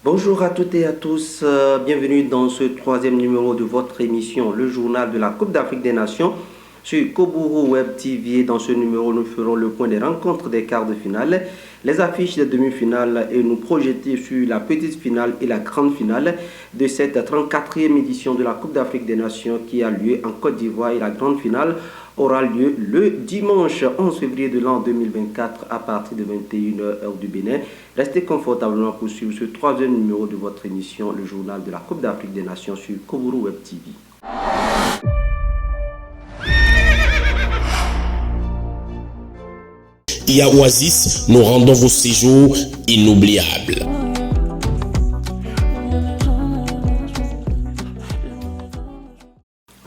Bonjour à toutes et à tous, bienvenue dans ce troisième numéro de votre émission, le journal de la Coupe d'Afrique des Nations sur Koburu Web TV. Dans ce numéro, nous ferons le point des rencontres des quarts de finale, les affiches des demi-finales et nous projeter sur la petite finale et la grande finale de cette 34e édition de la Coupe d'Afrique des Nations qui a lieu en Côte d'Ivoire, et la grande finale aura lieu le dimanche 11 février de l'an 2024 à partir de 21h heure du Bénin. Restez confortablement pour suivre ce troisième numéro de votre émission, le journal de la Coupe d'Afrique des Nations sur Koburu Web TV. IA Oasis, nous rendons vos séjours inoubliables.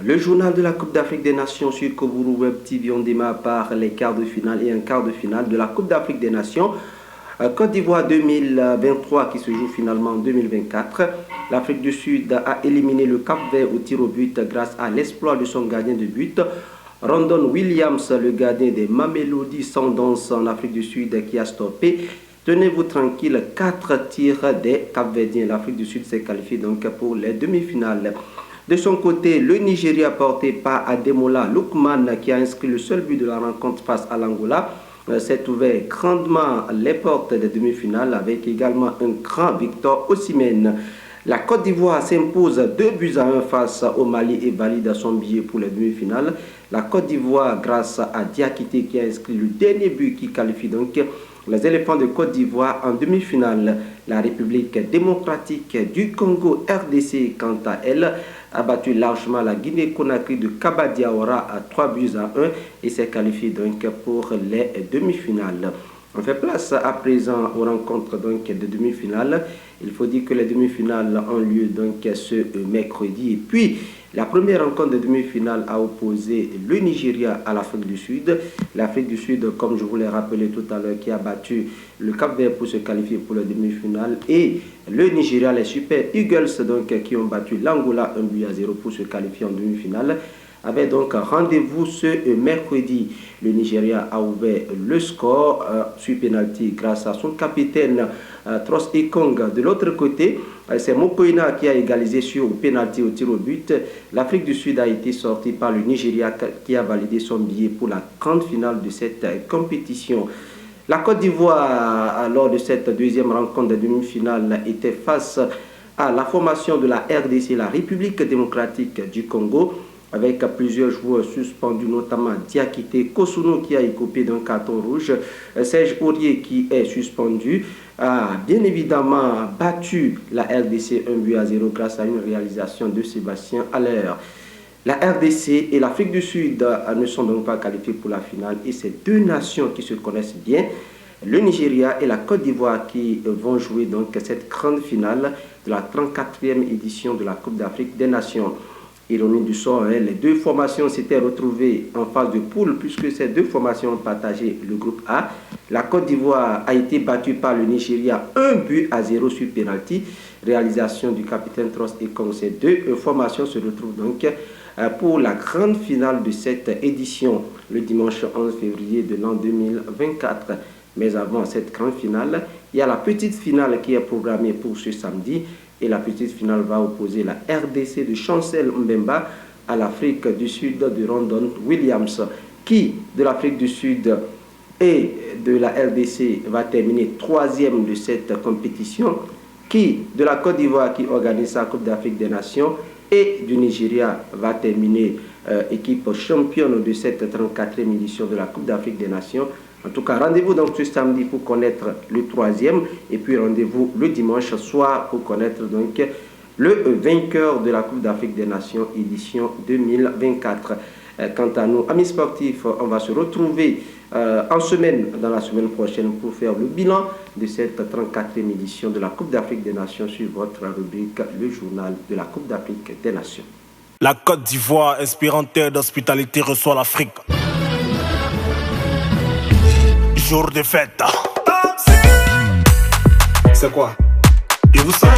Le journal de la Coupe d'Afrique des Nations sur Koburu Web TV, on démarre par les quarts de finale et un quart de finale de la Coupe d'Afrique des Nations. Côte d'Ivoire 2023 qui se joue finalement en 2024. L'Afrique du Sud a éliminé le Cap-Vert au tir au but grâce à l'exploit de son gardien de but, Rondon Williams, le gardien des Mamelodi Sundowns en Afrique du Sud qui a stoppé, tenez-vous tranquille, 4 tirs des Cap-Verdiens. L'Afrique du Sud s'est qualifiée donc pour les demi-finales. De son côté, le Nigeria porté par Ademola Lookman qui a inscrit le seul but de la rencontre face à l'Angola s'est ouvert grandement les portes des demi-finales avec également un grand Victor Osimhen. La Côte d'Ivoire s'impose 2-1 face au Mali et valide son billet pour les demi-finales. La Côte d'Ivoire, grâce à Diakité qui a inscrit le dernier but qui qualifie donc les éléphants de Côte d'Ivoire en demi-finale. La République démocratique du Congo, RDC, quant à elle, a battu largement la Guinée-Conakry de Kaba Diawara à 3-1 et s'est qualifiée donc pour les demi-finales. On fait place à présent aux rencontres donc de demi-finales. Il faut dire que les demi-finales ont lieu donc ce mercredi. Et puis, la première rencontre de demi-finale a opposé le Nigeria à l'Afrique du Sud. L'Afrique du Sud, comme je vous l'ai rappelé tout à l'heure, qui a battu le Cap-Vert pour se qualifier pour la demi-finale. Et le Nigeria, les Super Eagles, donc, qui ont battu l'Angola 1-0 pour se qualifier en demi-finale, avait donc rendez-vous ce mercredi. Le Nigeria a ouvert le score sur pénalty grâce à son capitaine Trost Ekong. De l'autre côté, c'est Mokoena qui a égalisé sur pénalty au tir au but. L'Afrique du Sud a été sortie par le Nigeria qui a validé son billet pour la grande finale de cette compétition. La Côte d'Ivoire, lors de cette deuxième rencontre de demi-finale, était face à la formation de la RDC, la République démocratique du Congo, avec plusieurs joueurs suspendus, notamment Diakité, Kosuno qui a écopé d'un carton rouge, Serge Aurier qui est suspendu, a bien évidemment battu la RDC 1-0 grâce à une réalisation de Sébastien Haller. La RDC et l'Afrique du Sud ne sont donc pas qualifiés pour la finale et c'est deux nations qui se connaissent bien, le Nigeria et la Côte d'Ivoire, qui vont jouer donc cette grande finale de la 34e édition de la Coupe d'Afrique des Nations. Ironie du sort, les deux formations s'étaient retrouvées en phase de poule puisque ces deux formations ont partagé le groupe A. La Côte d'Ivoire a été battue par le Nigeria 1-0 sur pénalty. Réalisation du capitaine Trost Ekong. Ces deux formations se retrouvent donc pour la grande finale de cette édition le dimanche 11 février de l'an 2024. Mais avant cette grande finale, il y a la petite finale qui est programmée pour ce samedi. Et la petite finale va opposer la RDC de Chancel Mbemba à l'Afrique du Sud de Rondon Williams, qui de l'Afrique du Sud et de la RDC va terminer troisième de cette compétition, qui de la Côte d'Ivoire qui organise sa Coupe d'Afrique des Nations et du Nigeria va terminer équipe championne de cette 34e édition de la Coupe d'Afrique des Nations. En tout cas, rendez-vous donc ce samedi pour connaître le troisième et puis rendez-vous le dimanche soir pour connaître donc le vainqueur de la Coupe d'Afrique des Nations édition 2024. Quant à nous, amis sportifs, on va se retrouver en semaine, dans la semaine prochaine pour faire le bilan de cette 34e édition de la Coupe d'Afrique des Nations sur votre rubrique, le journal de la Coupe d'Afrique des Nations. La Côte d'Ivoire, inspirante terre d'hospitalité, reçoit l'Afrique. Jour de fête. C'est quoi? Et vous savez